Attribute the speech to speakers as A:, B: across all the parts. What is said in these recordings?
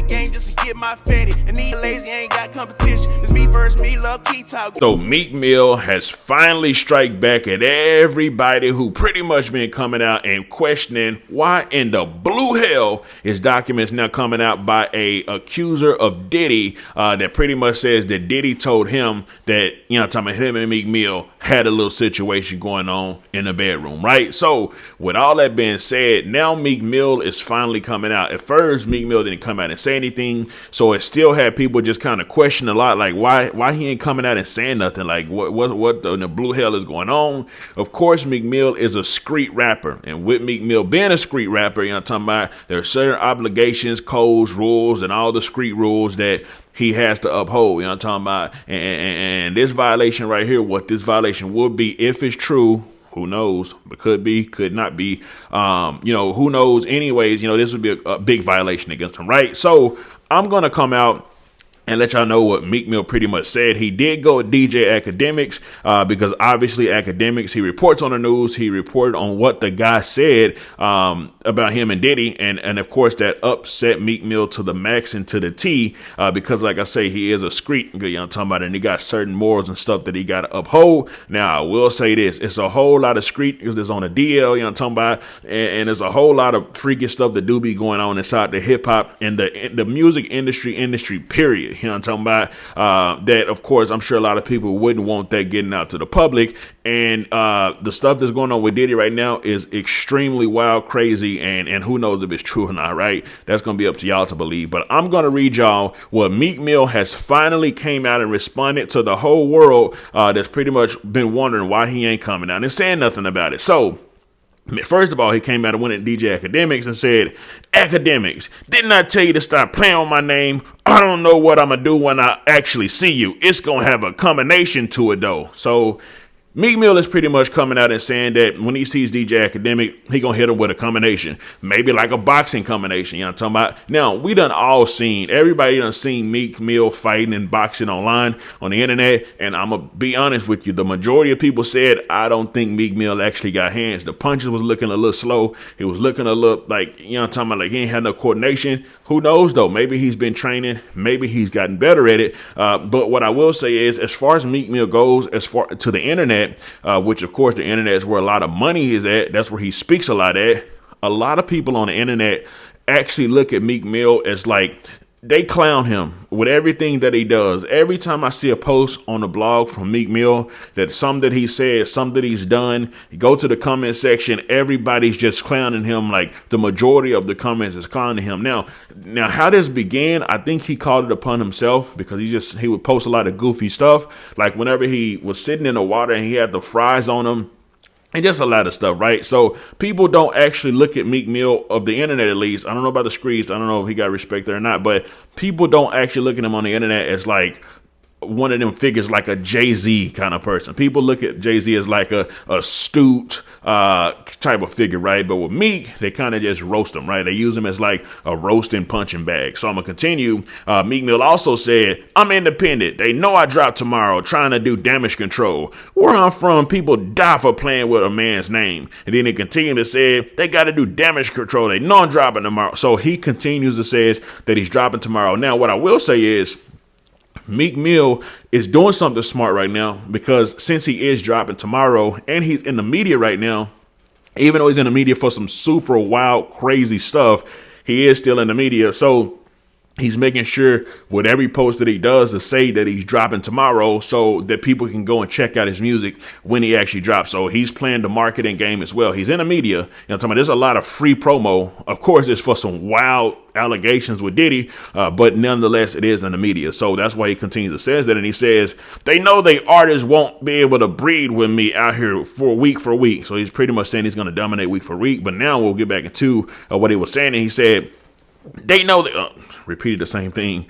A: game just to get my fatty. And these lazy ain't got competition. It's me versus me, love key talk.
B: So Meek Mill has finally strike back at everybody who pretty much been coming out and questioning why in the blue hell is documents now coming out by a accuser of Diddy that pretty much says that Diddy told him that, you know, talking about him and Meek Mill had a little situation going on in the bedroom, right? So with all that being said, now Meek Mill is finally coming out. At first, Meek Mill didn't come out and say anything, so it still had people just kind of question a lot, like why he ain't coming out and saying nothing, like what in the blue hell is going on. Of course, Meek Mill is a street rapper, and with Meek Mill being a street rapper, you know what I'm talking about, there are certain obligations, codes, rules, and all the street rules that he has to uphold, you know what I'm talking about, and this violation right here, what this violation would be if it's true, who knows, but could be, could not be, you know, who knows. Anyways, you know, this would be a big violation against him, right? So I'm going to come out and let y'all know what Meek Mill pretty much said. He did go with DJ AKADEMIKS because obviously AKADEMIKS, he reports on the news. He reported on what the guy said about him and Diddy. And of course, that upset Meek Mill to the max and to the T because, like I say, he is a street, you know what I'm talking about, and he got certain morals and stuff that he got to uphold. Now, I will say this. It's a whole lot of street because there's on the DL, you know what I'm talking about, and there's a whole lot of freaky stuff that do be going on inside the hip-hop and the music industry, period. You know what I'm talking about? That, of course, I'm sure a lot of people wouldn't want that getting out to the public. And the stuff that's going on with Diddy right now is extremely wild, crazy, and who knows if it's true or not, right? That's going to be up to y'all to believe. But I'm going to read y'all what Meek Mill has finally came out and responded to the whole world that's pretty much been wondering why he ain't coming out and saying nothing about it. So, first of all, he came out and went at DJ AKADEMIKS and said, "AKADEMIKS, didn't I tell you to stop playing with my name? I don't know what I'm going to do when I actually see you. It's going to have a combination to it, though." So Meek Mill is pretty much coming out and saying that when he sees DJ AKADEMIKS, he gonna hit him with a combination, maybe like a boxing combination. You know what I'm talking about? Now, we done all seen, everybody done seen Meek Mill fighting and boxing online on the internet, and I'm gonna be honest with you, the majority of people said, I don't think Meek Mill actually got hands. The punches was looking a little slow. He was looking a little like, you know what I'm talking about, like he ain't had no coordination. Who knows though? Maybe he's been training. Maybe he's gotten better at it. But what I will say is, as far as Meek Mill goes, as far to the internet, which of course the internet is where a lot of money is at. That's where he speaks a lot at. A lot of people on the internet actually look at Meek Mill as like, they clown him with everything that he does. Every time I see a post on the blog from Meek Mill that something that he said, something that he's done, you go to the comment section, everybody's just clowning him. Like the majority of the comments is clowning him. Now how this began, I think he called it upon himself because he would post a lot of goofy stuff. Like whenever he was sitting in the water and he had the fries on him, and just a lot of stuff, right? So people don't actually look at Meek Mill, of the internet at least. I don't know about the streets. I don't know if he got respect there or not. But people don't actually look at him on the internet as like one of them figures, like a Jay-Z kind of person. People look at Jay-Z as like a astute type of figure, right? But with Meek, they kind of just roast him, right? They use him as like a roasting punching bag. So I'm going to continue. Meek Mill also said, "I'm independent. They know I drop tomorrow trying to do damage control. Where I'm from, people die for playing with a man's name." And then he continued to say, "They got to do damage control. They know I'm dropping tomorrow." So he continues to say that he's dropping tomorrow. Now, what I will say is, Meek Mill is doing something smart right now because since he is dropping tomorrow and he's in the media right now, even though he's in the media for some super wild, crazy stuff, he is still in the media. So he's making sure with every post that he does to say that he's dropping tomorrow so that people can go and check out his music when he actually drops. So he's playing the marketing game as well. He's in the media. You know what I'm talking about? There's a lot of free promo. Of course, it's for some wild allegations with Diddy, but nonetheless, it is in the media. So that's why he continues to say that. And he says, "They know they artists won't be able to breed with me out here for week. So he's pretty much saying he's going to dominate week for week. But now we'll get back into what he was saying. And he said, they know that, repeated the same thing.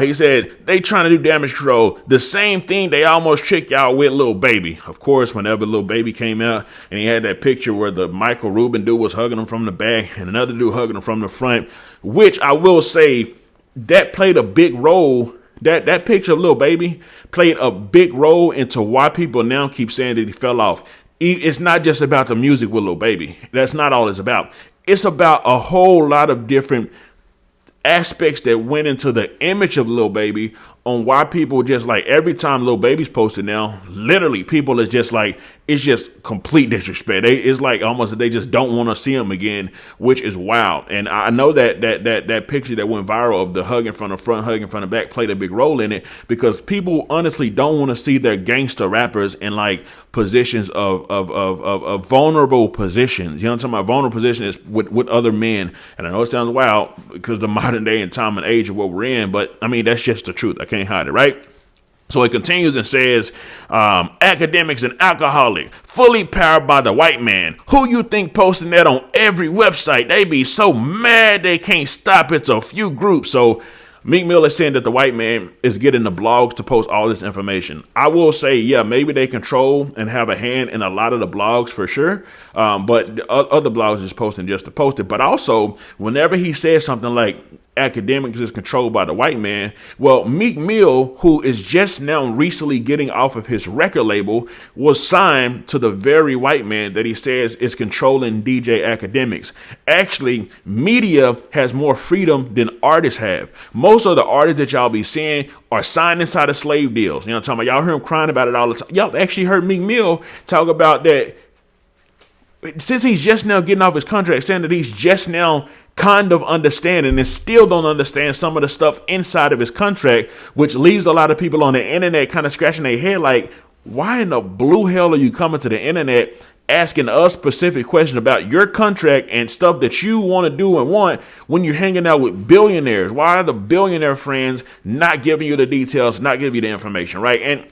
B: He said, "They trying to do damage control. The same thing they almost tricked y'all with Lil Baby." Of course, whenever Lil Baby came out and he had that picture where the Michael Rubin dude was hugging him from the back and another dude hugging him from the front, which I will say that played a big role. That picture of Lil Baby played a big role into why people now keep saying that he fell off. It's not just about the music with Lil Baby. That's not all it's about. It's about a whole lot of different aspects that went into the image of Lil Baby, on why people just like every time Lil Baby's posted now, literally people is just like, it's just complete disrespect. It's like almost they just don't want to see him again, which is wild. And I know that picture that went viral of the hugging from the front, hugging from the back played a big role in it, because people honestly don't want to see their gangster rappers in like positions of vulnerable positions. You know what I'm talking about? Vulnerable positions with other men. And I know it sounds wild because the modern day and time and age of what we're in, but I mean, that's just the truth. I can't hide it, right? So it continues and says, academics and alcoholic, fully powered by the white man. Who you think posting that on every website? They be so mad they can't stop. It's a few groups. So Meek Mill is saying that the white man is getting the blogs to post all this information. I will say, yeah, maybe they control and have a hand in a lot of the blogs for sure. But the other blogs just posting just to post it. But also, whenever he says something like academics is controlled by the white man, well, Meek Mill, who is just now recently getting off of his record label, was signed to the very white man that he says is controlling DJ Academics. Actually, media has more freedom than artists have. Most of the artists that y'all be seeing are signed inside of slave deals. You know what I'm talking about? Y'all hear him crying about it all the time. Y'all actually heard Meek Mill talk about that since he's just now getting off his contract, saying that he's just now kind of understanding and still don't understand some of the stuff inside of his contract, which leaves a lot of people on the internet kind of scratching their head like, why in the blue hell are you coming to the internet asking us specific questions about your contract and stuff that you want to do and want when you're hanging out with billionaires? Why are the billionaire friends not giving you the details, not giving you the information, right? And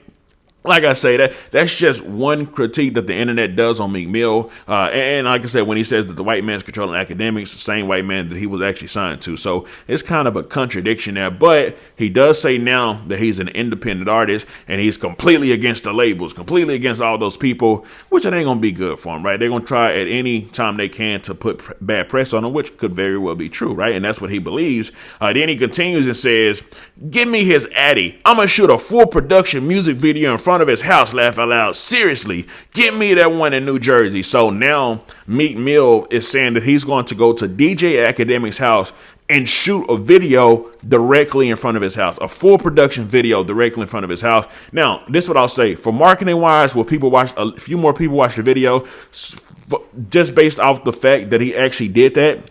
B: like I say, that's just one critique that the internet does on Meek Mill. And like I said, when he says that the white man's controlling academics, the same white man that he was actually signed to. So it's kind of a contradiction there. But he does say now that he's an independent artist and he's completely against the labels, completely against all those people, which it ain't going to be good for him, right? They're going to try at any time they can to put bad press on him, which could very well be true, right? And that's what he believes. Then he continues and says, give me his Addy. I'm going to shoot a full production music video in front of his house, laugh out loud. Seriously, get me that one in New Jersey. So now Meek Mill is saying that he's going to go to DJ Academic's house and shoot a video directly in front of his house, a full production video directly in front of his house. Now, this is what I'll say. For marketing wise, will people watch, a few more people watch the video just based off the fact that he actually did that?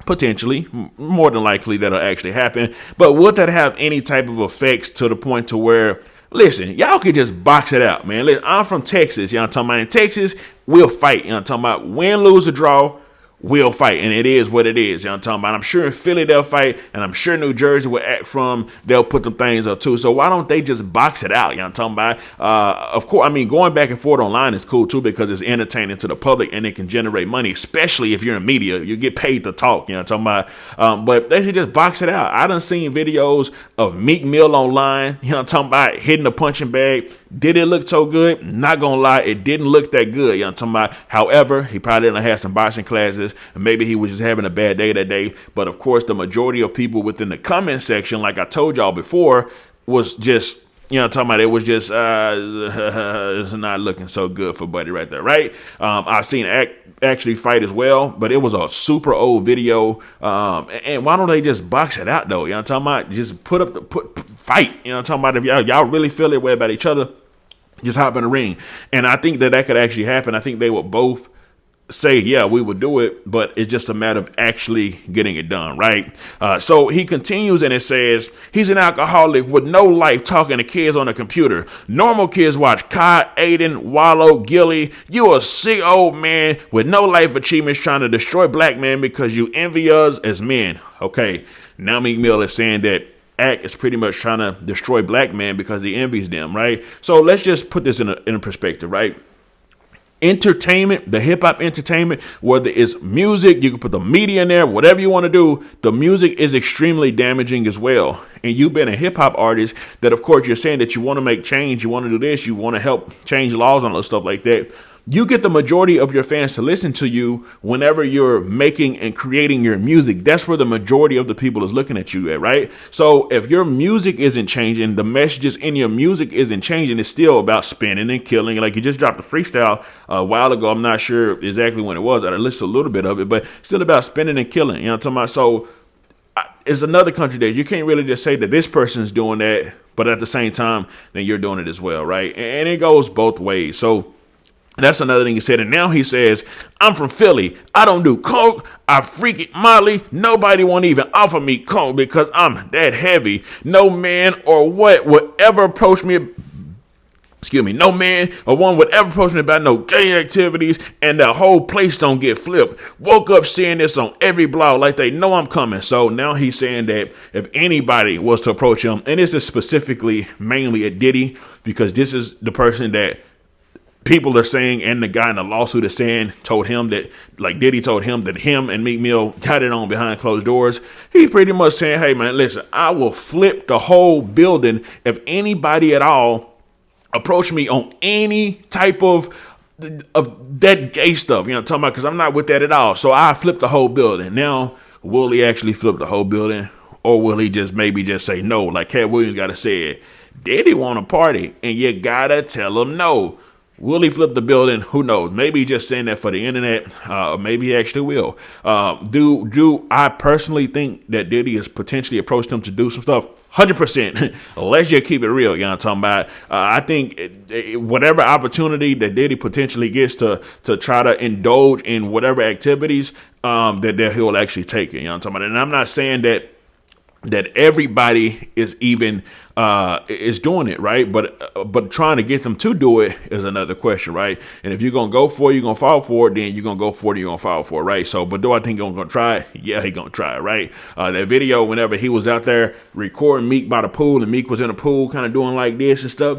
B: Potentially, more than likely that'll actually happen. But would that have any type of effects to the point to where, listen, y'all could just box it out, man. Listen, I'm from Texas. You know what I'm talking about? In Texas, we'll fight. You know what I'm talking about? Win, lose, or draw, we'll fight. And it is what it is. You know what I'm talking about? I'm sure in Philly they'll fight. And I'm sure New Jersey will act from, they'll put them things up too. So why don't they just box it out? You know what I'm talking about? Of course, I mean, going back and forth online is cool too because it's entertaining to the public and it can generate money, especially if you're in media. You get paid to talk. You know what I'm talking about? But they should just box it out. I done seen videos of Meek Mill online. You know what I'm talking about? Hitting the punching bag. Did it look so good? Not gonna lie, it didn't look that good. You know what I'm talking about? However, he probably didn't have some boxing classes, and maybe he was just having a bad day that day. But of course, the majority of people within the comment section, like I told y'all before, was just, you know what I'm talking about? It was just it's not looking so good for Buddy right there, right? I've seen actually fight as well, but it was a super old video. And why don't they just box it out though? You know what I'm talking about? Just fight. You know what I'm talking about? If y'all really feel that way about each other, just hop in the ring. And I think that could actually happen. I think they would both say, yeah, we would do it, but it's just a matter of actually getting it done, right? So he continues and it says, he's an alcoholic with no life talking to kids on a computer. Normal kids watch Kai, Aiden, Wallow, Gilly. You a sick old man with no life achievements trying to destroy black men because you envy us as men. Okay, now Meek Mill is saying that Act is pretty much trying to destroy black men because he envies them, right? So let's just put this in a perspective, right? Entertainment, the hip hop entertainment, whether it's music, you can put the media in there, whatever you want to do, the music is extremely damaging as well. And you've been a hip hop artist that, of course, you're saying that you want to make change, you want to do this, you want to help change laws and all stuff like that. You get the majority of your fans to listen to you whenever you're making and creating your music. That's where the majority of the people is looking at you at, right? So if your music isn't changing, the messages in your music isn't changing, it's still about spinning and killing. Like you just dropped a freestyle a while ago. I'm not sure exactly when it was. I listened to a little bit of it, but still about spinning and killing. You know what I'm talking about? So it's another contradiction. You can't really just say that this person's doing that, but at the same time, then you're doing it as well, right? And it goes both ways. So that's another thing he said. And now he says, I'm from Philly. I don't do coke. I freak it Molly. Nobody won't even offer me coke because I'm that heavy. No man or what would ever approach me. No man or one would ever approach me about no gay activities, and the whole place don't get flipped. Woke up seeing this on every blog like they know I'm coming. So now he's saying that if anybody was to approach him, and this is specifically mainly at Diddy, because this is the person that people are saying, and the guy in the lawsuit is saying, told him that, like Diddy told him that him and Meek Mill got it on behind closed doors. He pretty much saying, hey man, listen, I will flip the whole building if anybody at all approach me on any type of that gay stuff, you know what I'm talking about? Because I'm not with that at all. So I flip the whole building. Now, will he actually flip the whole building? Or will he just maybe just say no? Like Cat Williams got to say it. Diddy want a party, and you got to tell him no. Will he flip the building? Who knows? Maybe he's just saying that for the internet. Maybe he actually will. Do I personally think that Diddy has potentially approached him to do some stuff? 100%. Let's just keep it real. You know what I'm talking about? I think whatever opportunity that Diddy potentially gets to try to indulge in whatever activities that he'll actually take it. You know what I'm talking about? And I'm not saying that everybody is even is doing it, right? But trying to get them to do it is another question, right? And if you're gonna go for it, you're gonna fall for it, then you're gonna go for it, you're gonna fall for it, right? So, but do I think he's gonna try it? Yeah, he's gonna try it, right? That video, whenever he was out there recording Meek by the pool, and Meek was in the pool kind of doing like this and stuff,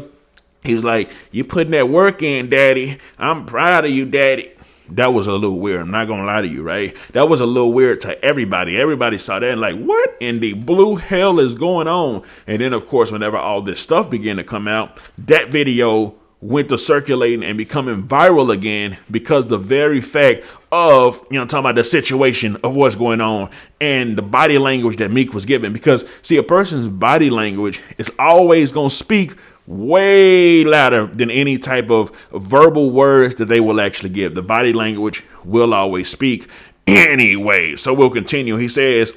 B: he was like, you putting that work in, daddy. I'm proud of you, daddy. That was a little weird. I'm not going to lie to you, right? That was a little weird to everybody. Everybody saw that and like, what in the blue hell is going on? And then, of course, whenever all this stuff began to come out, that video went to circulating and becoming viral again because the very fact of, you know, talking about the situation of what's going on and the body language that Meek was giving. Because, see, a person's body language is always going to speak way louder than any type of verbal words that they will actually give. The body language will always speak anyway. So we'll continue. He says,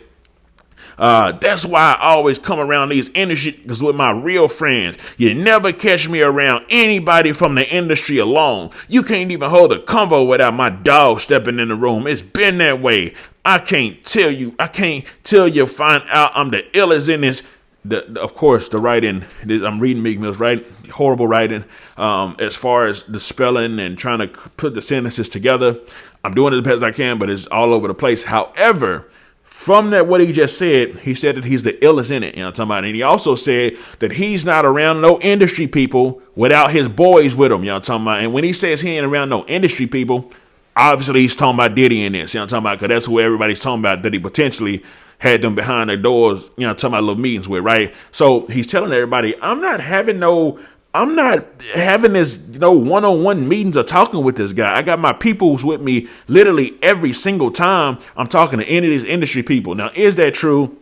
B: that's why I always come around these industries with my real friends. You never catch me around anybody from the industry alone. You can't even hold a convo without my dog stepping in the room. It's been that way. I can't tell you find out I'm the illest in this. Of course, the writing, I'm reading Meek Mill's writing, horrible writing, as far as the spelling and trying to put the sentences together. I'm doing it the best I can, but it's all over the place. However, from that, what he just said, he said that he's the illest in it, you know what I'm talking about? And he also said that he's not around no industry people without his boys with him, you know what I'm talking about? And when he says he ain't around no industry people, obviously he's talking about Diddy in this, you know what I'm talking about? Because that's who everybody's talking about, that he potentially had them behind their doors, you know, talking about little meetings with, right? So he's telling everybody, I'm not having this, one-on-one meetings or talking with this guy. I got my peoples with me literally every single time I'm talking to any of these industry people. Now, is that true?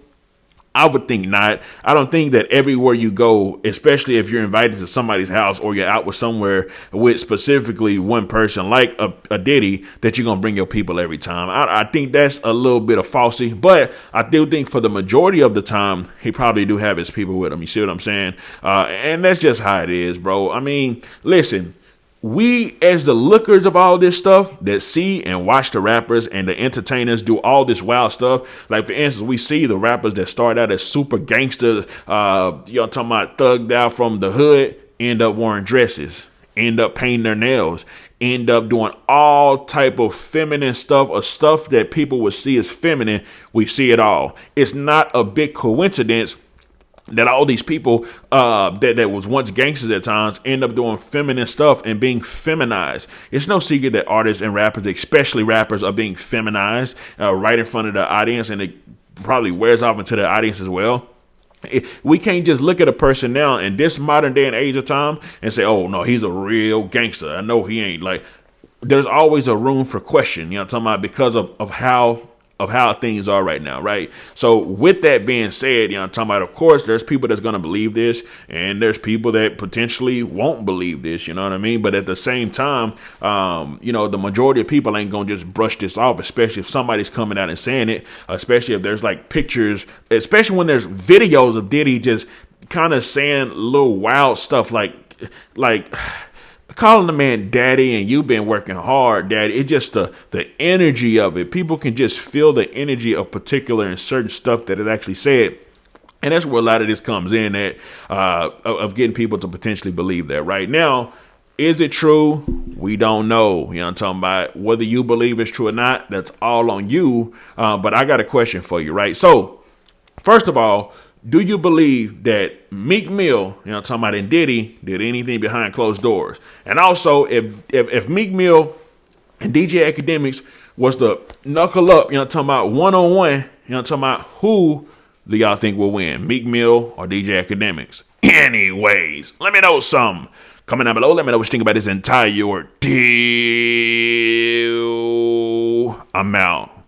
B: I would think not. I don't think that everywhere you go, especially if you're invited to somebody's house or you're out with somewhere with specifically one person like a Diddy, that you're going to bring your people every time. I think that's a little bit of falsy, but I do think for the majority of the time, he probably do have his people with him. You see what I'm saying? And that's just how it is, bro. I mean, listen. We, as the lookers of all this stuff that see and watch the rappers and the entertainers do all this wild stuff, like for instance, we see the rappers that start out as super gangsters, talking about thugged out from the hood, end up wearing dresses, end up painting their nails, end up doing all type of feminine stuff or stuff that people would see as feminine. We see it all. It's not a big coincidence that all these people that was once gangsters at times end up doing feminine stuff and being feminized. It's no secret that artists and rappers, especially rappers, are being feminized right in front of the audience, and it probably wears off into the audience as well. We can't just look at a person now in this modern day and age of time and say, oh, no, he's a real gangster. I know he ain't. Like, there's always a room for question, you know what I'm talking about, because of how of how things are right now, right? So with that being said, you know, I'm talking about, of course, there's people that's going to believe this, and there's people that potentially won't believe this, you know what I mean? But at the same time, you know, the majority of people ain't going to just brush this off, especially if somebody's coming out and saying it, especially if there's like pictures, especially when there's videos of Diddy just kind of saying little wild stuff like calling the man daddy and you've been working hard, daddy. It's just the energy of it. People can just feel the energy of particular and certain stuff that it actually said. And that's where a lot of this comes in at, of getting people to potentially believe that. Right now, is it true? We don't know. You know what I'm talking about? Whether you believe it's true or not, that's all on you. But I got a question for you, right? So, first of all, do you believe that Meek Mill, you know, talking about, and Diddy did anything behind closed doors? And also, if Meek Mill and DJ Academics was to knuckle up, you know, talking about one-on-one, you know, talking about, who do y'all think will win, Meek Mill or DJ Academics? Anyways, let me know something. Comment down below. Let me know what you think about this entire deal. I'm out.